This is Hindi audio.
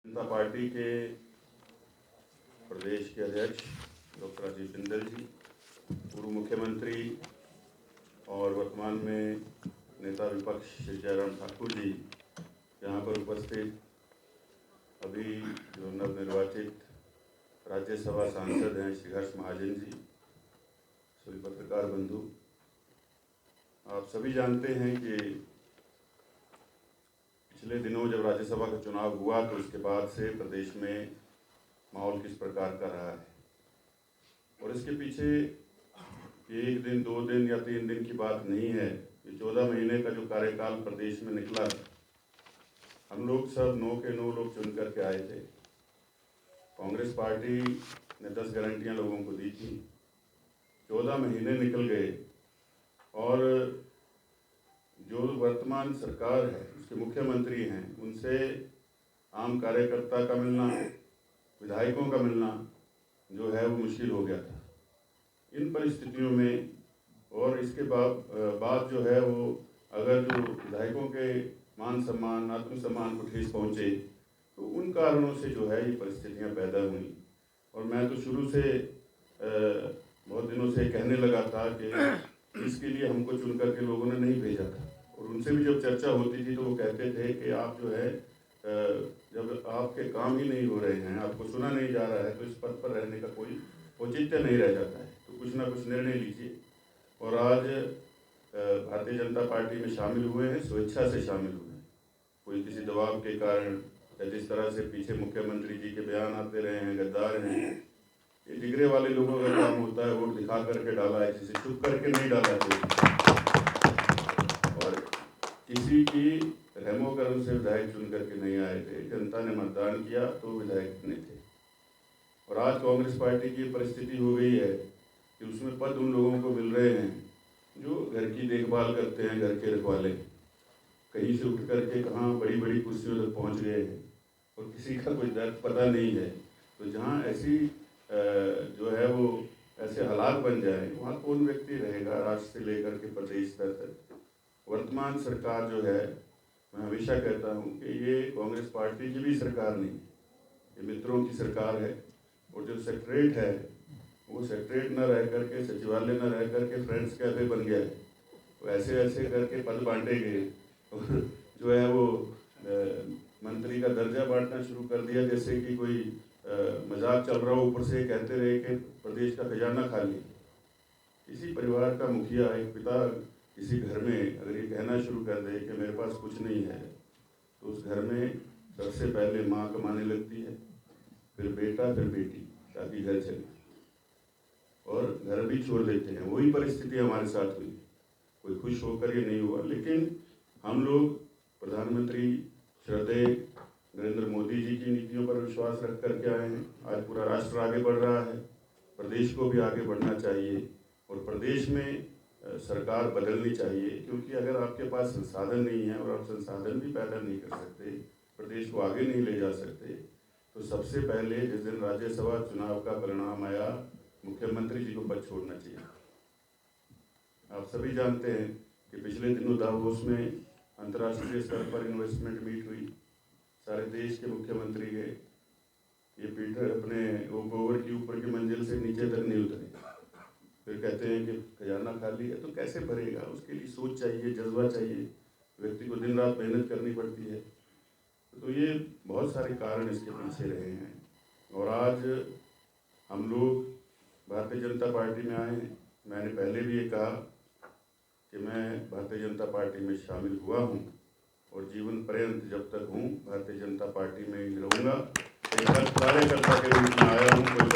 जनता पार्टी के प्रदेश के अध्यक्ष डॉक्टर राजीव बिंदल जी, पूर्व मुख्यमंत्री और वर्तमान में नेता विपक्ष श्री जयराम ठाकुर जी यहाँ पर उपस्थित, अभी जो नवनिर्वाचित राज्यसभा सांसद हैं श्री हर्ष महाजन जी, सभी पत्रकार बंधु, आप सभी जानते हैं कि पिछले दिनों जब राज्यसभा का चुनाव हुआ तो उसके बाद से प्रदेश में माहौल किस प्रकार का रहा है और इसके पीछे एक दिन, 2 दिन या 3 दिन की बात नहीं है। ये 14 महीने का जो कार्यकाल प्रदेश में निकला, हम लोग सब 9 के 9 लोग चुन करके आए थे। कांग्रेस पार्टी ने 10 गारंटियां लोगों को दी थी। 14 महीने निकल गए और जो वर्तमान सरकार है, उसके मुख्यमंत्री हैं, उनसे आम कार्यकर्ता का मिलना, विधायकों का मिलना जो है वो मुश्किल हो गया था। इन परिस्थितियों में और इसके बाद जो है वो अगर जो विधायकों के मान सम्मान, आत्मसम्मान को ठेस पहुँचे तो उन कारणों से जो है ये परिस्थितियाँ पैदा हुई। और मैं तो शुरू से बहुत दिनों से कहने लगा था कि इसके लिए हमको चुन करके लोगों ने नहीं भेजा था। और उनसे भी जब चर्चा होती थी तो वो कहते थे कि आप जो है जब आपके काम ही नहीं हो रहे हैं, आपको सुना नहीं जा रहा है, तो इस पद पर रहने का कोई औचित्य नहीं रह जाता है, तो कुछ ना कुछ निर्णय लीजिए। और आज भारतीय जनता पार्टी में शामिल हुए हैं, स्वेच्छा से शामिल हुए हैं, कोई किसी दबाव के कारण या जिस तरह से पीछे मुख्यमंत्री जी के बयान आते रहे हैं, गद्दार हैं, ये डिगरे वाले लोगों का काम होता है, वोट दिखा करके डाला है, किसी चुप करके नहीं डाला चाहिए। और किसी की रहमो करम से विधायक चुन करके नहीं आए थे, जनता ने मतदान किया तो विधायक चुने थे। और आज कांग्रेस पार्टी की परिस्थिति हो गई है कि उसमें पद उन लोगों को मिल रहे हैं जो घर की देखभाल करते हैं, घर के रखवाले, कहीं से उठ करके कहाँ बड़ी बड़ी कुर्सियों तक पहुँच गए हैं और किसी का कोई दर्द पता नहीं है। तो जहाँ ऐसी जो है वो ऐसे हालात बन जाए, वहाँ कौन व्यक्ति रहेगा राष्ट्र से लेकर के प्रदेश स्तर तक। वर्तमान सरकार जो है, मैं हमेशा कहता हूँ कि ये कांग्रेस पार्टी की भी सरकार नहीं, ये मित्रों की सरकार है। और जो सेक्रेटरीट है वो सेक्रेटरीट न रह करके, सचिवालय न रह करके फ्रेंड्स कैफे बन गया है। तो ऐसे ऐसे करके पद बांटे गए और जो है वो मंत्री का दर्जा बांटना शुरू कर दिया, जैसे कि कोई मजाक चल रहा हो। ऊपर से कहते रहे कि प्रदेश का खजाना खाली। किसी परिवार का मुखिया, एक पिता किसी घर में अगर ये कहना शुरू कर दे कि मेरे पास कुछ नहीं है, तो उस घर में सबसे पहले माँ कमाने लगती है, फिर बेटा, फिर बेटी, ताकि घर चले, और घर भी छोड़ देते हैं। वही परिस्थिति हमारे साथ हुई। कोई खुश होकर ये नहीं हुआ, लेकिन हम लोग प्रधानमंत्री श्रद्धेय नरेंद्र मोदी जी की नीतियों पर विश्वास रख करके आए हैं। आज पूरा राष्ट्र आगे बढ़ रहा है, प्रदेश को भी आगे बढ़ना चाहिए और प्रदेश में सरकार बदलनी चाहिए। क्योंकि अगर आपके पास संसाधन नहीं है और आप संसाधन भी पैदा नहीं कर सकते, प्रदेश को आगे नहीं ले जा सकते, तो सबसे पहले जिस दिन राज्यसभा चुनाव का परिणाम आया, मुख्यमंत्री जी को पद छोड़ना चाहिए। आप सभी जानते हैं कि पिछले दिनों दावोस में अंतर्राष्ट्रीय स्तर पर इन्वेस्टमेंट मीट हुई, सारे देश के मुख्यमंत्री गए। ये पीटर अपने ओवर की ऊपर की मंजिल से नीचे तक नहीं उतरे, फिर कहते हैं कि खजाना खाली है। तो कैसे भरेगा? उसके लिए सोच चाहिए, जज्बा चाहिए, व्यक्ति को दिन रात मेहनत करनी पड़ती है। तो ये बहुत सारे कारण इसके पीछे रहे हैं। और आज हम लोग भारतीय जनता पार्टी में आए हैं। मैंने पहले भी ये कहा कि मैं भारतीय जनता पार्टी में शामिल हुआ हूँ और जीवन पर्यंत जब तक हूँ भारतीय जनता पार्टी में ही रहूँगा। एक कार्यकर्ता के रूप में आया हूँ, कोई